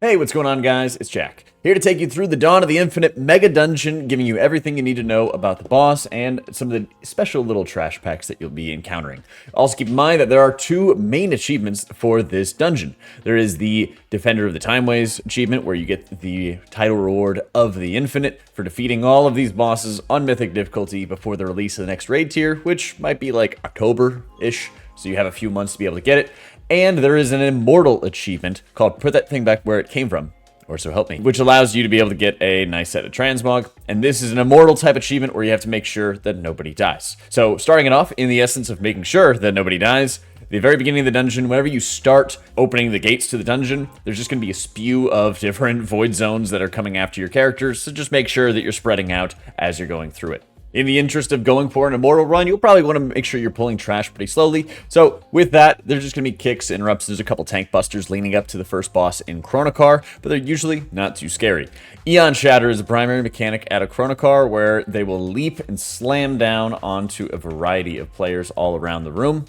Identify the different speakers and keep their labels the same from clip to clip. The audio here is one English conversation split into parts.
Speaker 1: Hey, what's going on, guys? It's Jack, here to take you through the Dawn of the Infinite Mega Dungeon, giving you everything you need to know about the boss and some of the special little trash packs that you'll be encountering. Also, keep in mind that there are two main achievements for this dungeon. There is the Defender of the Timeways achievement, where you get the title reward of the Infinite for defeating all of these bosses on Mythic difficulty before the release of the next raid tier, which might be like October-ish, so you have a few months to be able to get it. And there is an Immortal achievement called Put That Thing Back Where It Came From, or So Help Me, which allows you to be able to get a nice set of transmog. And this is an Immortal-type achievement where you have to make sure that nobody dies. So starting it off in the essence of making sure that nobody dies, the very beginning of the dungeon, whenever you start opening the gates to the dungeon, there's just going to be a spew of different void zones that are coming after your characters, so just make sure that you're spreading out as you're going through it. In the interest of going for an Immortal run, you'll probably want to make sure you're pulling trash pretty slowly. So with that, there's just going to be kicks, interrupts. There's a couple tank busters leading up to the first boss in Chronikar, but they're usually not too scary. Eon Shatter is a primary mechanic at a Chronikar where they will leap and slam down onto a variety of players all around the room.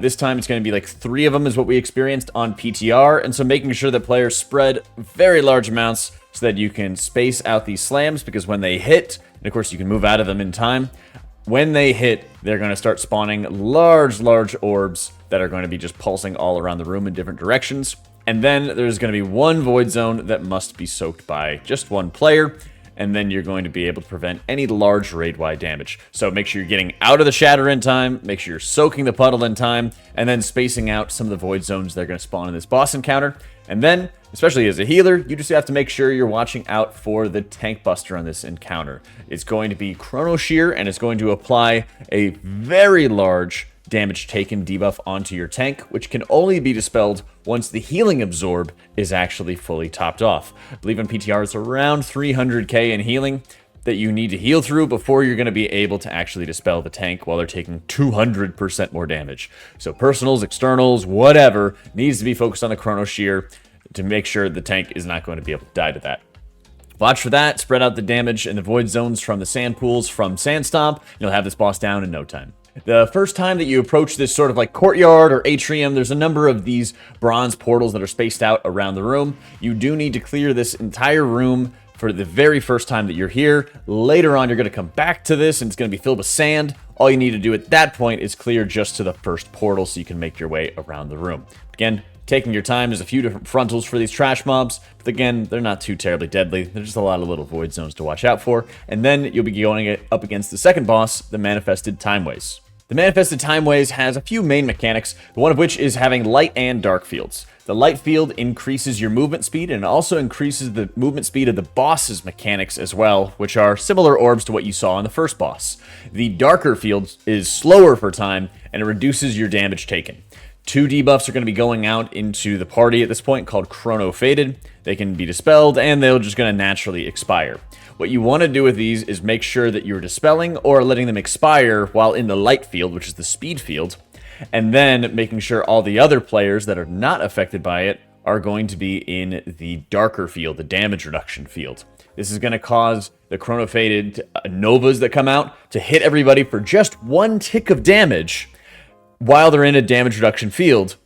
Speaker 1: This time it's going to be like 3 of them is what we experienced on PTR, and so making sure that players spread very large amounts so that you can space out these slams, because when they hit, and of course you can move out of them in time, when they hit, they're going to start spawning large orbs that are going to be just pulsing all around the room in different directions. And then there's going to be one void zone that must be soaked by just one player, and then you're going to be able to prevent any large raid-wide damage. So make sure you're getting out of the shatter in time, make sure you're soaking the puddle in time, and then spacing out some of the void zones that are going to spawn in this boss encounter. And then, especially as a healer, you just have to make sure you're watching out for the tank buster on this encounter. It's going to be Chrono Shear, and it's going to apply a very large damage taken debuff onto your tank, which can only be dispelled once the healing absorb is actually fully topped off. I believe in PTR it's around 300k in healing that you need to heal through before you're going to be able to actually dispel the tank while they're taking 200% more damage. So personals, externals, whatever, needs to be focused on the Chrono Shear to make sure the tank is not going to be able to die to that. Watch for that, spread out the damage and the void zones from the sand pools from Sandstomp, you'll have this boss down in no time. The first time that you approach this sort of like courtyard or atrium, there's a number of these bronze portals that are spaced out around the room. You do need to clear this entire room for the very first time that you're here. Later on, you're going to come back to this, and it's going to be filled with sand. All you need to do at that point is clear just to the first portal so you can make your way around the room. Again, taking your time. There's a few different frontals for these trash mobs, but again, they're not too terribly deadly. There's just a lot of little void zones to watch out for. And then you'll be going up against the second boss, the Manifested Timeways. The Manifested Timeways has a few main mechanics, one of which is having light and dark fields. The light field increases your movement speed, and it also increases the movement speed of the boss's mechanics as well, which are similar orbs to what you saw in the first boss. The darker field is slower for time, and it reduces your damage taken. 2 debuffs are going to be going out into the party at this point called Chrono Faded. They can be dispelled, and they're just going to naturally expire. What you want to do with these is make sure that you're dispelling or letting them expire while in the light field, which is the speed field, and then making sure all the other players that are not affected by it are going to be in the darker field, the damage reduction field. This is going to cause the Chrono Faded Novas that come out to hit everybody for just 1 tick of damage while they're in a damage reduction field,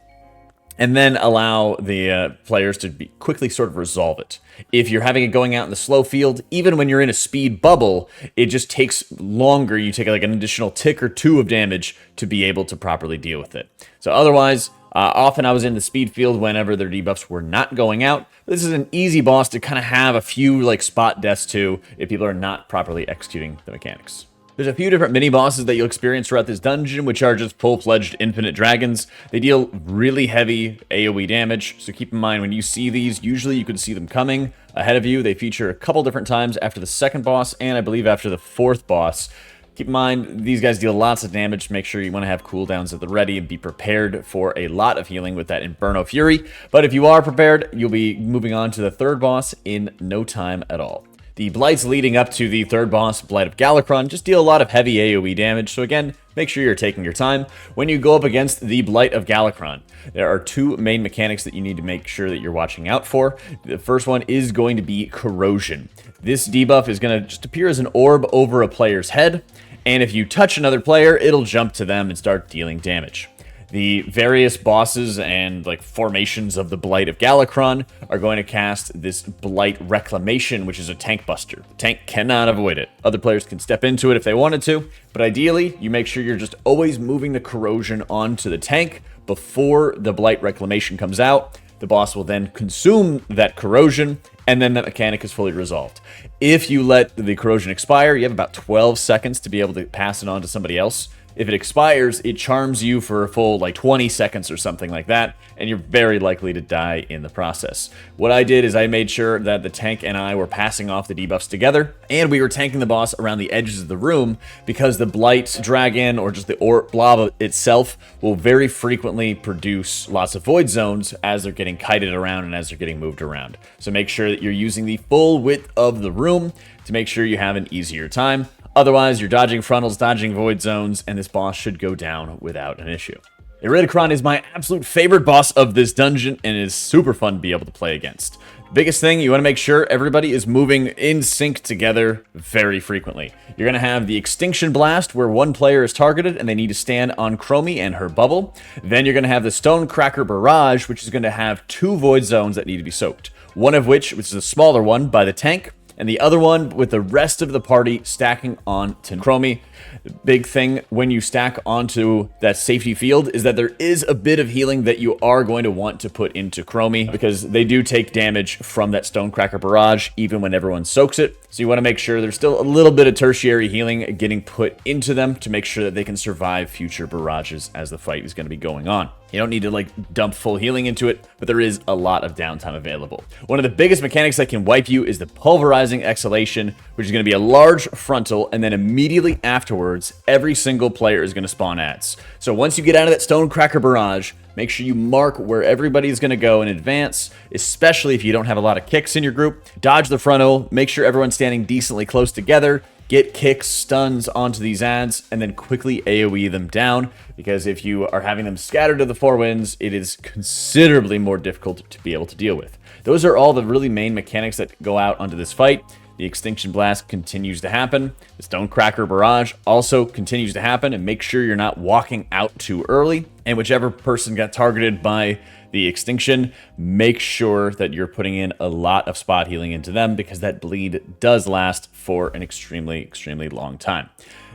Speaker 1: and then allow the players to quickly sort of resolve it. If you're having it going out in the slow field, even when you're in a speed bubble, it just takes longer. You take like an additional tick or 2 of damage to be able to properly deal with it. So otherwise, often I was in the speed field whenever their debuffs were not going out. This is an easy boss to kind of have a few like spot deaths to if people are not properly executing the mechanics. There's a few different mini-bosses that you'll experience throughout this dungeon, which are just full-fledged infinite dragons. They deal really heavy AoE damage, so keep in mind when you see these, usually you can see them coming ahead of you. They feature a couple different times after the second boss, and I believe after the 4th boss. Keep in mind, these guys deal lots of damage. Make sure you want to have cooldowns at the ready and be prepared for a lot of healing with that Inferno Fury. But if you are prepared, you'll be moving on to the 3rd boss in no time at all. The Blights leading up to the 3rd boss, Blight of Galakrond, just deal a lot of heavy AoE damage, so again, make sure you're taking your time. When you go up against the Blight of Galakrond, there are 2 main mechanics that you need to make sure that you're watching out for. The first one is going to be Corrosion. This debuff is going to just appear as an orb over a player's head, and if you touch another player, it'll jump to them and start dealing damage. The various bosses and like formations of the Blight of Galakrond are going to cast this Blight Reclamation, which is a tank buster. The tank cannot avoid it. Other players can step into it if they wanted to, but ideally, you make sure you're just always moving the corrosion onto the tank before the Blight Reclamation comes out. The boss will then consume that corrosion, and then that mechanic is fully resolved. If you let the corrosion expire, you have about 12 seconds to be able to pass it on to somebody else. If it expires, it charms you for a full like 20 seconds or something like that, and you're very likely to die in the process. What I did is I made sure that the tank and I were passing off the debuffs together, and we were tanking the boss around the edges of the room because the Blight Dragon or just the blob itself will very frequently produce lots of void zones as they're getting kited around and as they're getting moved around. So make sure that you're using the full width of the room to make sure you have an easier time. Otherwise, you're dodging frontals, dodging void zones, and this boss should go down without an issue. Iridkron is my absolute favorite boss of this dungeon, and it is super fun to be able to play against. Biggest thing, you want to make sure everybody is moving in sync together very frequently. You're going to have the Extinction Blast, where one player is targeted and they need to stand on Chromie and her bubble. Then you're going to have the Stonecracker Barrage, which is going to have 2 void zones that need to be soaked. One of which is a smaller one by the tank, and the other one with the rest of the party stacking onto Chromie. The big thing when you stack onto that safety field is that there is a bit of healing that you are going to want to put into Chromie because they do take damage from that Stonecracker Barrage even when everyone soaks it. So you want to make sure there's still a little bit of tertiary healing getting put into them to make sure that they can survive future barrages as the fight is going to be going on. You don't need to like dump full healing into it, but there is a lot of downtime available. One of the biggest mechanics that can wipe you is the Pulverizing Exhalation, which is going to be a large frontal, and then immediately afterwards, every single player is going to spawn ads. So once you get out of that Stonecracker Barrage, make sure you mark where everybody's going to go in advance, especially if you don't have a lot of kicks in your group. Dodge the frontal, make sure everyone's standing decently close together, get kicks, stuns onto these ads, and then quickly AoE them down, because if you are having them scattered to the 4 winds, it is considerably more difficult to be able to deal with. Those are all the really main mechanics that go out onto this fight. The Extinction Blast continues to happen. The Stonecracker Barrage also continues to happen, and make sure you're not walking out too early. And whichever person got targeted by the Extinction, make sure that you're putting in a lot of spot healing into them because that bleed does last for an extremely, extremely long time.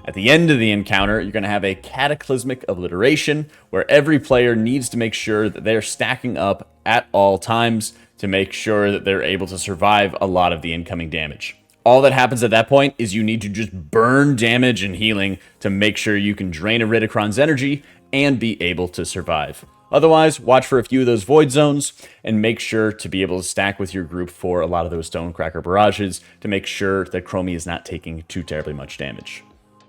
Speaker 1: At the end of the encounter, you're going to have a Cataclysmic Obliteration where every player needs to make sure that they're stacking up at all times to make sure that they're able to survive a lot of the incoming damage. All that happens at that point is you need to just burn damage and healing to make sure you can drain Iridkron's energy and be able to survive. Otherwise, watch for a few of those void zones and make sure to be able to stack with your group for a lot of those Stonecracker Barrages to make sure that Chromie is not taking too terribly much damage.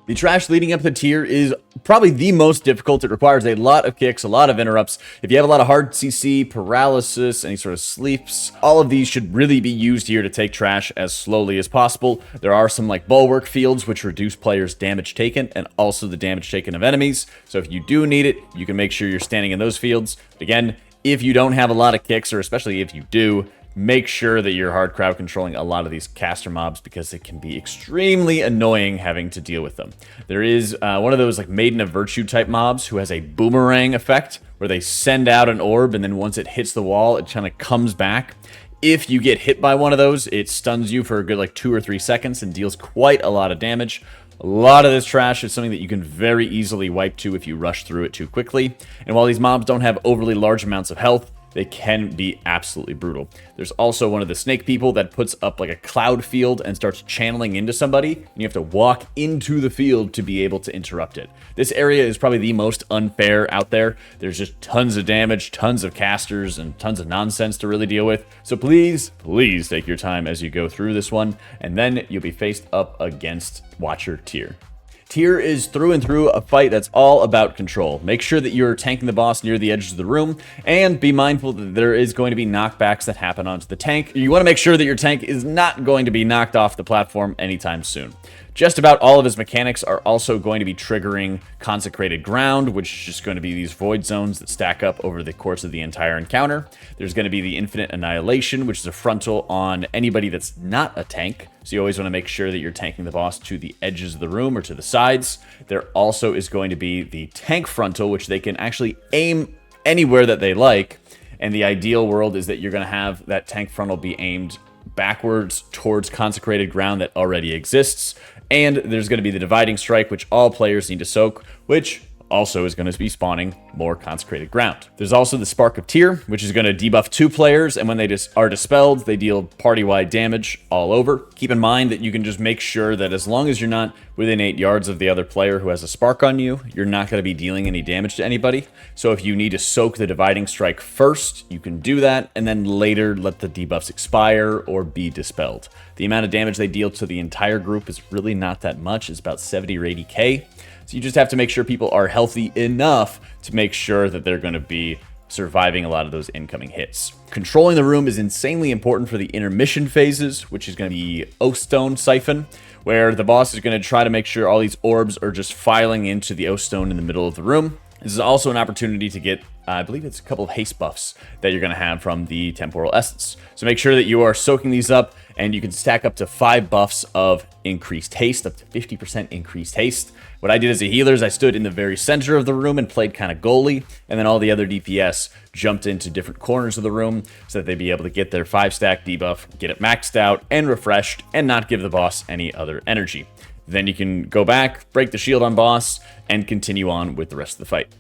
Speaker 1: The trash leading up the tier is probably the most difficult. It requires a lot of kicks, a lot of interrupts. If you have a lot of hard CC, paralysis, any sort of sleeps, all of these should really be used here to take trash as slowly as possible. There are some like bulwark fields which reduce players' damage taken and also the damage taken of enemies. So if you do need it, you can make sure you're standing in those fields. But again, if you don't have a lot of kicks, or especially if you do, make sure that you're hard crowd controlling a lot of these caster mobs because it can be extremely annoying having to deal with them. There is one of those like Maiden of Virtue type mobs who has a boomerang effect where they send out an orb and then once it hits the wall, it kind of comes back. If you get hit by one of those, it stuns you for a good like 2 or 3 seconds and deals quite a lot of damage. A lot of this trash is something that you can very easily wipe to if you rush through it too quickly. And while these mobs don't have overly large amounts of health, they can be absolutely brutal. There's also one of the snake people that puts up like a cloud field and starts channeling into somebody, and you have to walk into the field to be able to interrupt it. This area is probably the most unfair out there. There's just tons of damage, tons of casters, and tons of nonsense to really deal with. So please, please take your time as you go through this one, and then you'll be faced up against Watcher tier. Tier is through and through a fight that's all about control. Make sure that you're tanking the boss near the edges of the room, and be mindful that there is going to be knockbacks that happen onto the tank. You want to make sure that your tank is not going to be knocked off the platform anytime soon. Just about all of his mechanics are also going to be triggering Consecrated Ground, which is just going to be these void zones that stack up over the course of the entire encounter. There's going to be the Infinite Annihilation, which is a frontal on anybody that's not a tank. So you always want to make sure that you're tanking the boss to the edges of the room or to the sides. There also is going to be the Tank Frontal, which they can actually aim anywhere that they like. And the ideal world is that you're going to have that Tank Frontal be aimed backwards towards Consecrated Ground that already exists. And there's going to be the Dividing Strike, which all players need to soak, which also is going to be spawning more Consecrated Ground. There's also the Spark of Tyr, which is going to debuff 2 players, and when they are dispelled, they deal party-wide damage all over. Keep in mind that you can just make sure that as long as you're not within 8 yards of the other player who has a Spark on you, you're not going to be dealing any damage to anybody. So if you need to soak the Dividing Strike first, you can do that, and then later let the debuffs expire or be dispelled. The amount of damage they deal to the entire group is really not that much. It's about 70 or 80k. So you just have to make sure people are healthy enough to make sure that they're going to be surviving a lot of those incoming hits. Controlling the room is insanely important for the intermission phases, which is going to be Oathstone Siphon, where the boss is going to try to make sure all these orbs are just filing into the Oathstone in the middle of the room. This is also an opportunity to get, I believe it's a couple of haste buffs that you're going to have from the Temporal Essence. So make sure that you are soaking these up, and you can stack up to 5 buffs of increased haste, up to 50% increased haste. What I did as a healer is I stood in the very center of the room and played kind of goalie, and then all the other DPS jumped into different corners of the room so that they'd be able to get their 5-stack debuff, get it maxed out and refreshed, and not give the boss any other energy. Then you can go back, break the shield on boss, and continue on with the rest of the fight.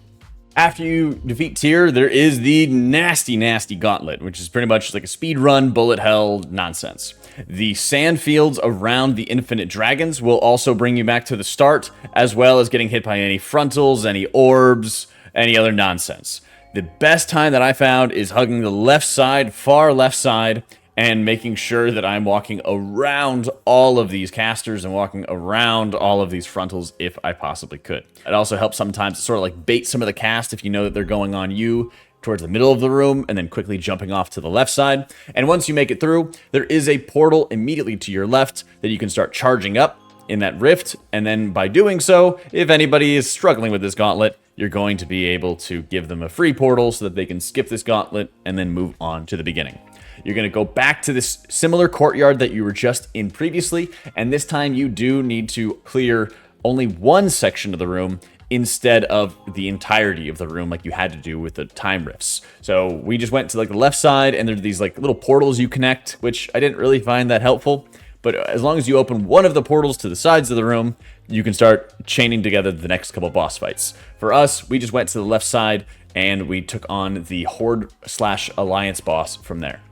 Speaker 1: After you defeat Tyr, there is the nasty, nasty Gauntlet, which is pretty much like a speed run, bullet hell nonsense. The sand fields around the infinite dragons will also bring you back to the start, as well as getting hit by any frontals, any orbs, any other nonsense. The best time that I found is hugging the left side, far left side, and making sure that I'm walking around all of these casters and walking around all of these frontals if I possibly could. It also helps sometimes to sort of like bait some of the cast if you know that they're going on you towards the middle of the room and then quickly jumping off to the left side. And once you make it through, there is a portal immediately to your left that you can start charging up in that rift. And then by doing so, if anybody is struggling with this gauntlet, you're going to be able to give them a free portal so that they can skip this gauntlet and then move on to the beginning. You're going to go back to this similar courtyard that you were just in previously, and this time you do need to clear only one section of the room instead of the entirety of the room like you had to do with the time rifts. So we just went to like the left side, and there's these like little portals you connect, which I didn't really find that helpful. But as long as you open one of the portals to the sides of the room, you can start chaining together the next couple boss fights. For us, we just went to the left side, and we took on the Horde/Alliance boss from there.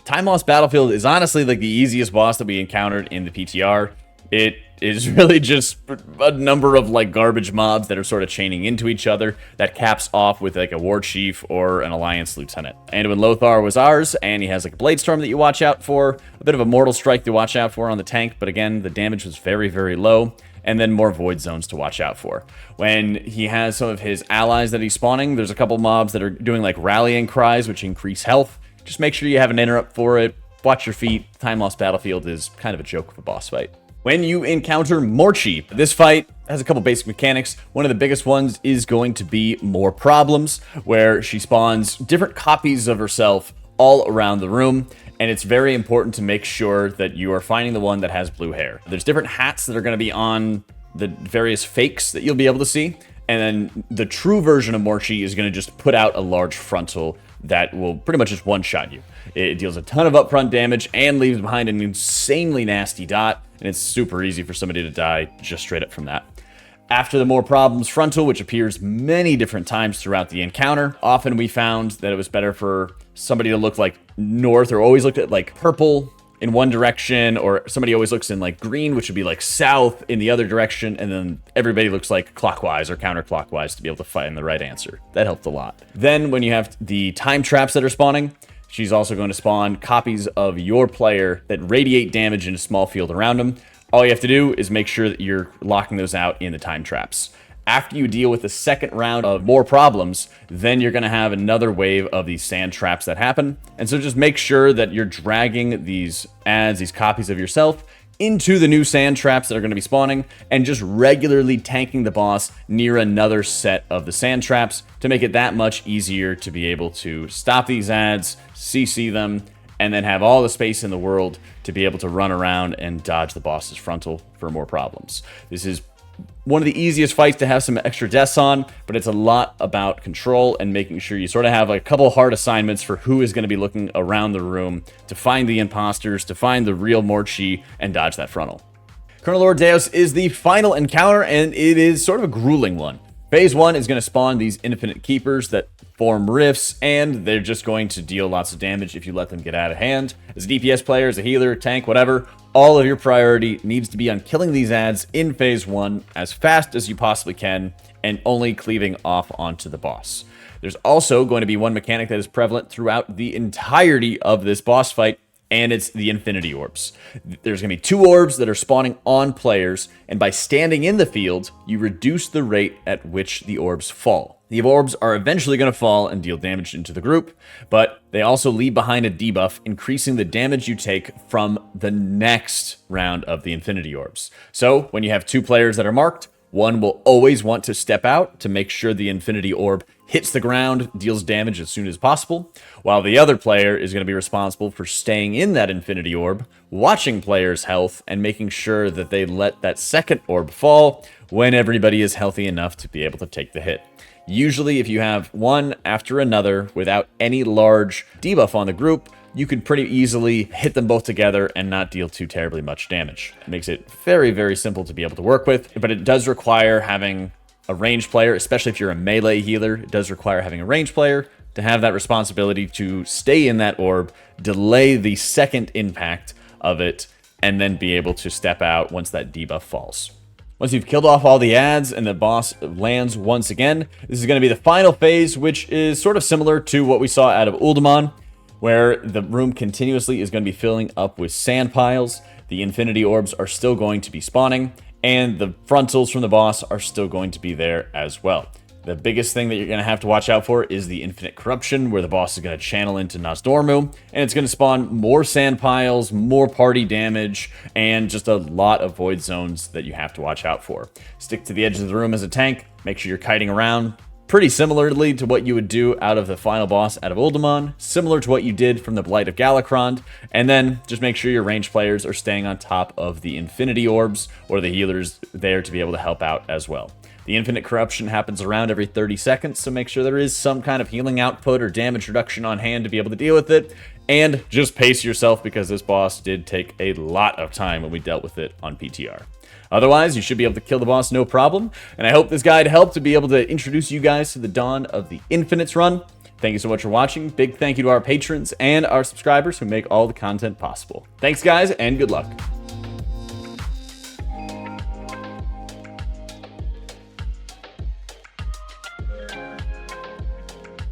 Speaker 1: Time Lost Battlefield is honestly like the easiest boss that we encountered in the PTR. It is really just a number of like garbage mobs that are sort of chaining into each other that caps off with like a War Chief or an Alliance Lieutenant. And when Lothar was ours, and he has like a Blade Storm that you watch out for, a bit of a Mortal Strike to watch out for on the tank, but again, the damage was very, very low, and then more Void Zones to watch out for. When he has some of his allies that he's spawning, there's a couple mobs that are doing like Rallying Cries, which increase health. Just make sure you have an interrupt for it. Watch your feet. Time Lost Battlefield is kind of a joke of a boss fight. When you encounter Morchie, this fight has a couple basic mechanics. One of the biggest ones is going to be More Problems, where she spawns different copies of herself all around the room, and it's very important to make sure that you are finding the one that has blue hair. There's different hats that are going to be on the various fakes that you'll be able to see, and then the true version of Morchie is going to just put out a large frontal that will pretty much just one-shot you. It deals a ton of upfront damage and leaves behind an insanely nasty dot, and it's super easy for somebody to die just straight up from that. After the More Problems frontal, which appears many different times throughout the encounter, often we found that it was better for somebody to look like north, or always looked at like purple in one direction, or somebody always looks in like green, which would be like south in the other direction, and then everybody looks like clockwise or counterclockwise to be able to find the right answer. That helped a lot. Then when you have the time traps that are spawning, she's also going to spawn copies of your player that radiate damage in a small field around them. All you have to do is make sure that you're locking those out in the time traps. After you deal with the second round of More Problems, then you're going to have another wave of these sand traps that happen. And so just make sure that you're dragging these ads, these copies of yourself, into the new sand traps that are going to be spawning, and just regularly tanking the boss near another set of the sand traps to make it that much easier to be able to stop these ads, CC them, and then have all the space in the world to be able to run around and dodge the boss's frontal for more problems. This is one of the easiest fights to have some extra deaths on, but it's a lot about control and making sure you sort of have a couple hard assignments for who is going to be looking around the room to find the imposters, to find the real Morchie, and dodge that frontal. Chrono-Lord Deios is the final encounter, and it is sort of a grueling one. Phase 1 is going to spawn these infinite keepers that form rifts, and they're just going to deal lots of damage if you let them get out of hand. As a DPS player, as a healer, tank, whatever, all of your priority needs to be on killing these ads in Phase 1 as fast as you possibly can, and only cleaving off onto the boss. There's also going to be one mechanic that is prevalent throughout the entirety of this boss fight, and it's the Infinity Orbs. There's going to be 2 orbs that are spawning on players, and by standing in the field, you reduce the rate at which the orbs fall. The orbs are eventually going to fall and deal damage into the group, but they also leave behind a debuff, increasing the damage you take from the next round of the Infinity Orbs. So, when you have 2 players that are marked, one will always want to step out to make sure the Infinity Orb hits the ground, deals damage as soon as possible, while the other player is going to be responsible for staying in that Infinity Orb, watching players' health, and making sure that they let that second orb fall when everybody is healthy enough to be able to take the hit. Usually, if you have one after another without any large debuff on the group, you can pretty easily hit them both together and not deal too terribly much damage. It makes it very, very simple to be able to work with, but it does require having a ranged player, especially if you're a melee healer. It does require having a ranged player to have that responsibility to stay in that orb, delay the second impact of it, and then be able to step out once that debuff falls. Once you've killed off all the ads and the boss lands once again, this is going to be the final phase, which is sort of similar to what we saw out of Uldaman, where the room continuously is going to be filling up with sand piles. The Infinity Orbs are still going to be spawning, and the frontals from the boss are still going to be there as well. The biggest thing that you're going to have to watch out for is the Infinite Corruption, where the boss is going to channel into Nosdormu, and it's going to spawn more sand piles, more party damage, and just a lot of void zones that you have to watch out for. Stick to the edge of the room as a tank, make sure you're kiting around, pretty similarly to what you would do out of the final boss out of Uldaman, similar to what you did from the Blight of Galakrond, and then just make sure your ranged players are staying on top of the Infinity Orbs, or the healers there to be able to help out as well. The Infinite Corruption happens around every 30 seconds, so make sure there is some kind of healing output or damage reduction on hand to be able to deal with it, and just pace yourself because this boss did take a lot of time when we dealt with it on PTR. Otherwise, you should be able to kill the boss no problem, and I hope this guide helped to be able to introduce you guys to the dawn of the Infinites run. Thank you so much for watching. Big thank you to our patrons and our subscribers who make all the content possible. Thanks, guys, and good luck.